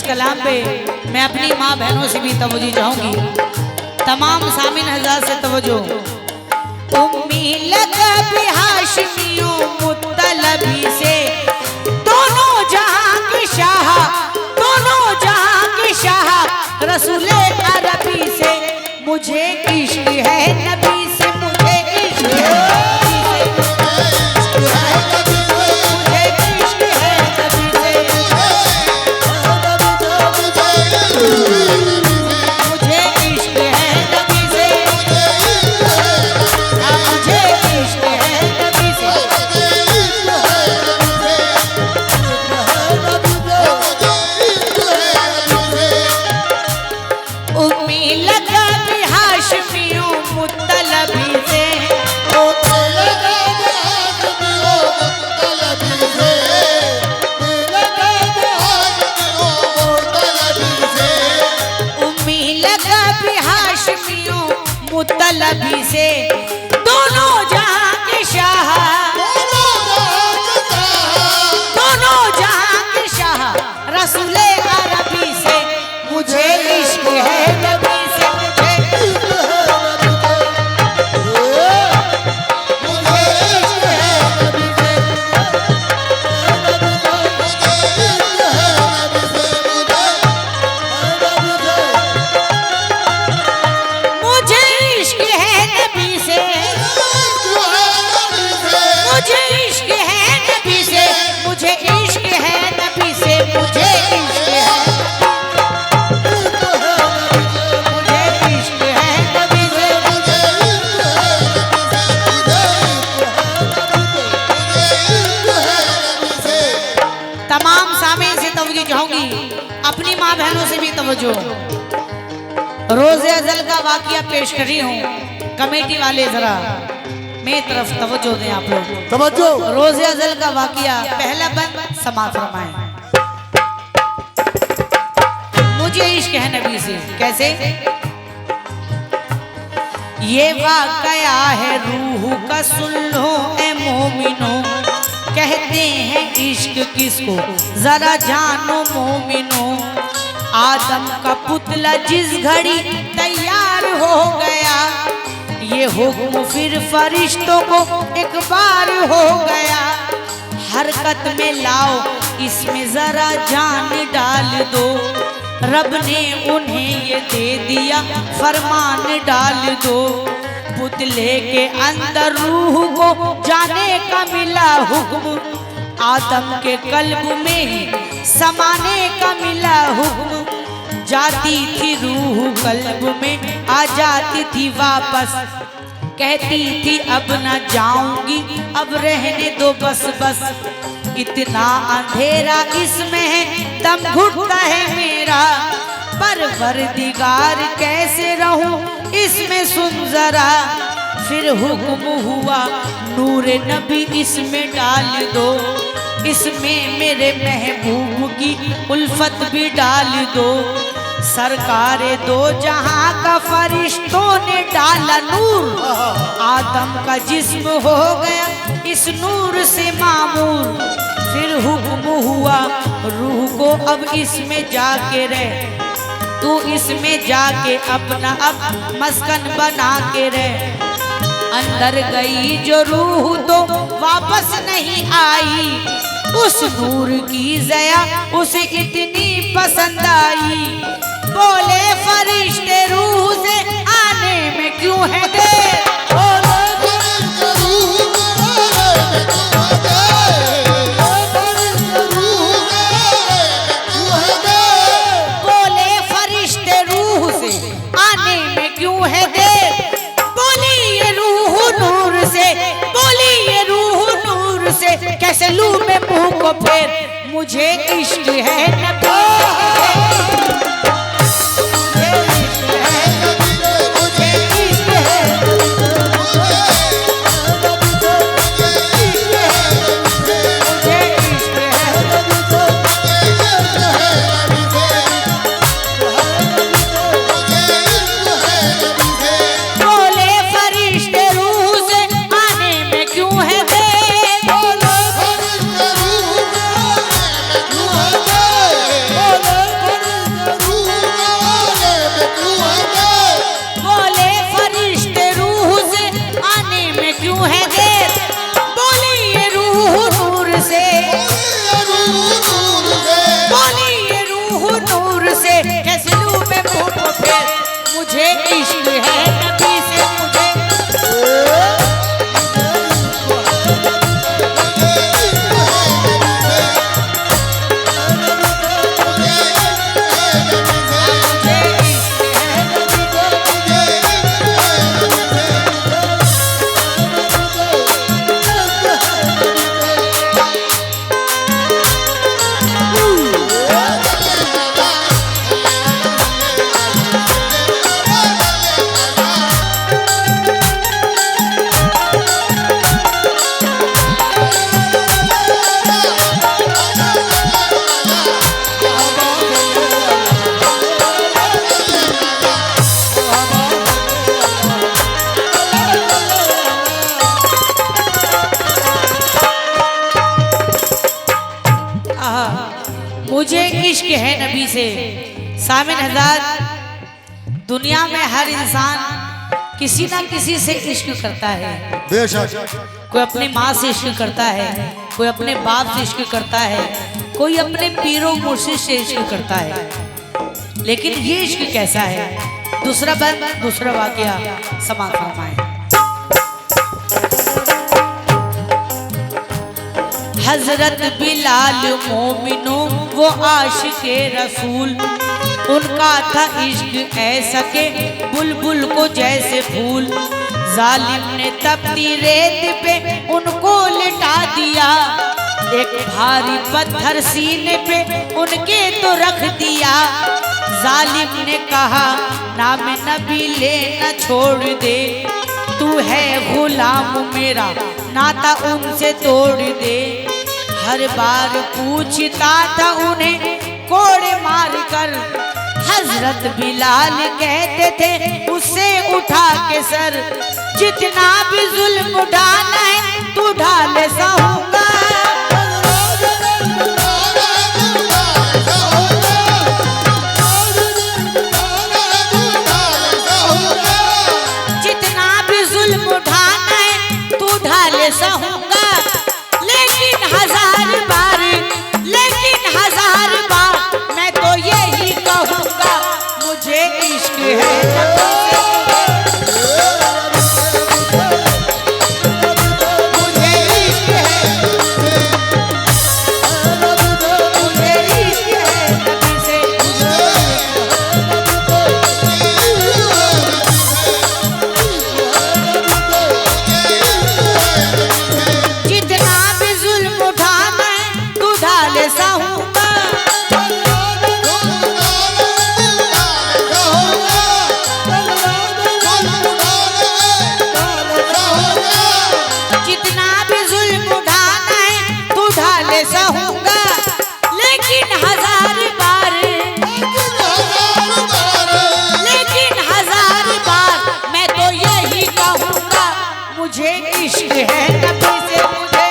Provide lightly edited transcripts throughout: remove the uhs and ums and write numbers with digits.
कलाम पे मैं अपनी माँ बहनों से भी तवज्जो चाहूंगी, तमाम सामिन हज़रात से तवज्जो। उम्मी लक़ब हाशिमियों मुत्तलबी से, दोनों जहां के शाह, दोनों जहां के शाह, रसूले अरबी से मुझे इश्क है नबी से, मुझे इश्क है मुत्तलबी से, दोनों जहां के शाह, दोनों जहां के शाह, रसूले अरबी से मुझे इश्क है नबी से, मुझे इश्क है नबी से, अपनी माँ बहनों से भी तवज्जो। रोज़े अज़ल का वाक़िया पेश कर रही हूँ, कमेटी वाले जरा मेरी तरफ तवज्जो दें आप लोग, तवज्जो। रोज़े अज़ल का वाक़िया पहला बंद समाअत फरमाएं। मुझे इश्क है नबी से, कैसे? ये वाक़या है रूह का, सुन लो ए मोमिनो, कहते हैं इश्क किसको जरा जानो मोमिनो। आदम का पुतला जिस घड़ी तैयार हो गया, ये हुक्म फिर फरिश्तों को एक बार हो गया। हरकत में लाओ इसमें जरा जान डाल दो, रब ने उन्हें ये दे दिया फरमान डाल दो। पुतले के अंदर रूह को जाने का मिला हुक्म, आदम के कल्ब में ही समाने का मिला हुक्म। जाती थी रूह कल्ब में, आ जाती थी वापस, कहती थी अब न जाऊंगी, अब रहने दो बस बस। इतना अंधेरा इसमें है, दम घुटता है मेरा, परवरदिगार कैसे रहूं इसमें सुन जरा। फिर हुक्म हुआ नूर नबी इसमें डाल दो, इसमें मेरे महबूब की उल्फत भी डाल दो। सरकारे दो जहां का फरिश्तों ने डाला नूर, आदम का जिस्म हो गया इस नूर से मामूर। फिर हुक्म हुआ रूह को अब इसमें जाके रह, तू इसमें जाके अपना अब मस्कन बना के रह। अंदर गई जो रूह तो वापस नहीं आई, उस नूर की ज़या उसे इतनी पसंद आई। बोले फरिश्ते रूह से आने में क्यों है देर, बोले फरिश्ते रूह से आने में क्यों है देर। बोली ये रूह नूर से, बोली ये रूह नूर से, कैसे लूं मैं मुंह को फेर। मुझे इश्क है नबी मुझे इश्क है नबी से, मुझे मुझे इश्क है नबी से। सामिन हज़रात, दुनिया में हर इंसान किसी ना किसी से इश्क करता है। बेशक कोई अपनी माँ से इश्क करता है, कोई अपने बाप से इश्क करता है, कोई अपने पीरों मुर्शिद से इश्क करता है। लेकिन ये इश्क कैसा है? दूसरा वाकया समाप्त फरमाएं। हजरत बिलाल मोमिनो वो आशिके रसूल, उनका था इश्क ऐसा के बुलबुल को जैसे फूल। जालिम ने तपती रेत पे उनको लिटा दिया, एक भारी पत्थर सीने पे उनके तो रख दिया। जालिम ने कहा नाम नबी लेना छोड़ दे, तू है गुलाम मेरा नाता उनसे तोड़ दे। हर बार पूछता था उन्हें कोड़े मार कर, हजरत बिलाल कहते थे उससे उठा के सर। जितना भी जुल्म उठाना है तू ढाल सहूंगा, जितना भी जुल्म उठाना है तू ढाल सहूंगा। लेकिन हजार बार मैं तो यही कहूँगा, मुझे इश्क है नबी से। जितना भी जुल्म उठाना है तू ढाल सहूंगा, जितना भी जुल्म उठाना है तू ढाल सहूंगा। लेकिन हजार बार मैं तो यही कहूँगा, मुझे इश्क है नबी से, मुझे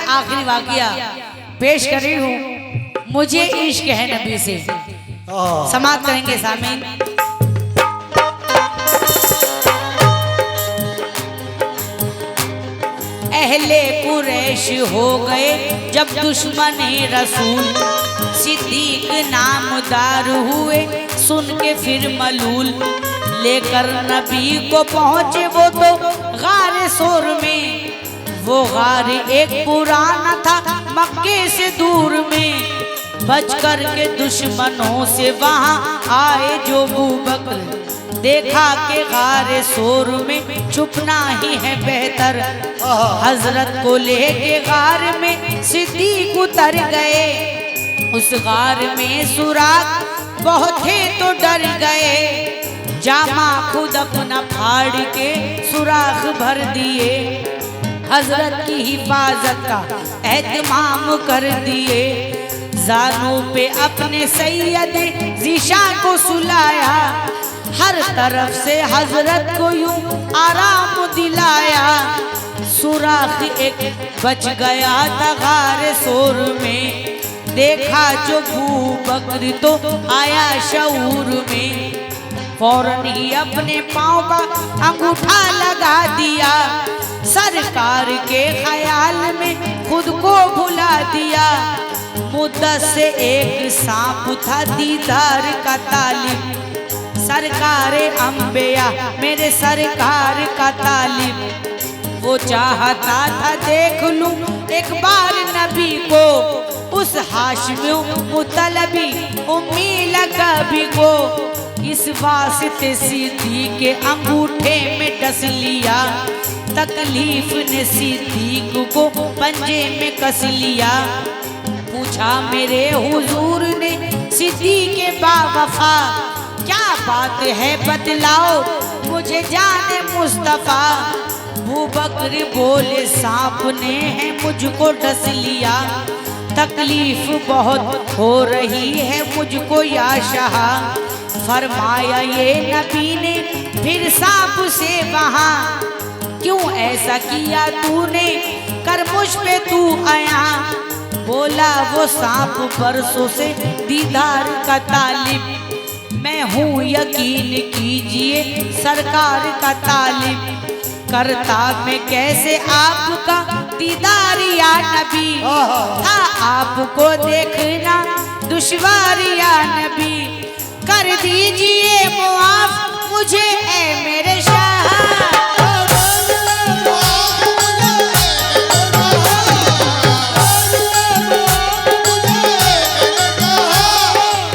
आखिरी वाकया पेश कर रही हूँ। मुझे इश्क है नबी से, समाप्त करेंगे सामीन। अहले कुरैश हो गए जब दुश्मन रसूल, सिद्दीक नामदार हुए सुन के फिर मलूल। लेकर नबी को पहुँचे वो तो गारे शोर में, वो गार एक पुराना था मक्के से दूर में। बच कर के दुश्मनों से वहाँ आए जो अबू बकर, देखा के गारे शोर में छुपना ही है बेहतर। हजरत को लेके गार में सिद्दीक उतर गए, उस गार में सुराग बहुत थे तो डर गए, जामा खुद अपना फाड़ के सुराख भर दिए। हजरत की हिफाजत का एहतमाम कर दिए, जानू पे अपने सैयद ज़ीशा को सुलाया, हर तरफ से हजरत को यूं आराम दिलाया। सुराख एक बच गया था गारे शोर में, देखा जो अबू बकर तो आया शऊर में, फौरन ही अपने पाँव का अंगूठा लगा दिया, सरकार के ख्याल में खुद को भुला दिया। मुद्दत से एक सांप था दीदार का तालिब, सरकारे अंबिया मेरे सरकार का तालिब। वो चाहता था देख लूं एक बार नबी को, उस हाशिमी मुतलबी उम्मी लकबी को। इस वास्ते सिद्दीक के अंगूठे में डस लिया, तकलीफ ने सिद्दीक को पंजे में कस लिया। पूछा मेरे हुजूर ने सिद्दीक बावफा, क्या बात है बतलाओ मुझे जाने मुस्तफा। अबू बकर बोले सांप ने है मुझको डस लिया, तकलीफ बहुत हो रही है मुझको या शाह। फरमाया ये नबी ने फिर सांप से वहाँ, क्यों ऐसा किया तूने कर मुझ पे तू आया। बोला वो सांप बरसों से दीदार का तालिब, मैं हूँ यकीन कीजिए सरकार का तालिब। करता मैं कैसे आपका दीदार या नबी, था आपको देखना दुश्वार या नबी। कर दीजिए मुआफ मुझे ऐ मेरे शाह,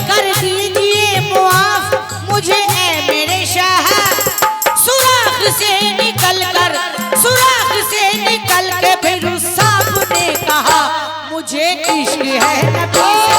कर दीजिए मुआफ मुझे ऐ मेरे शाह। सुराख से निकल के फिर उस सांप ने कहा मुझे इश्क है नबी।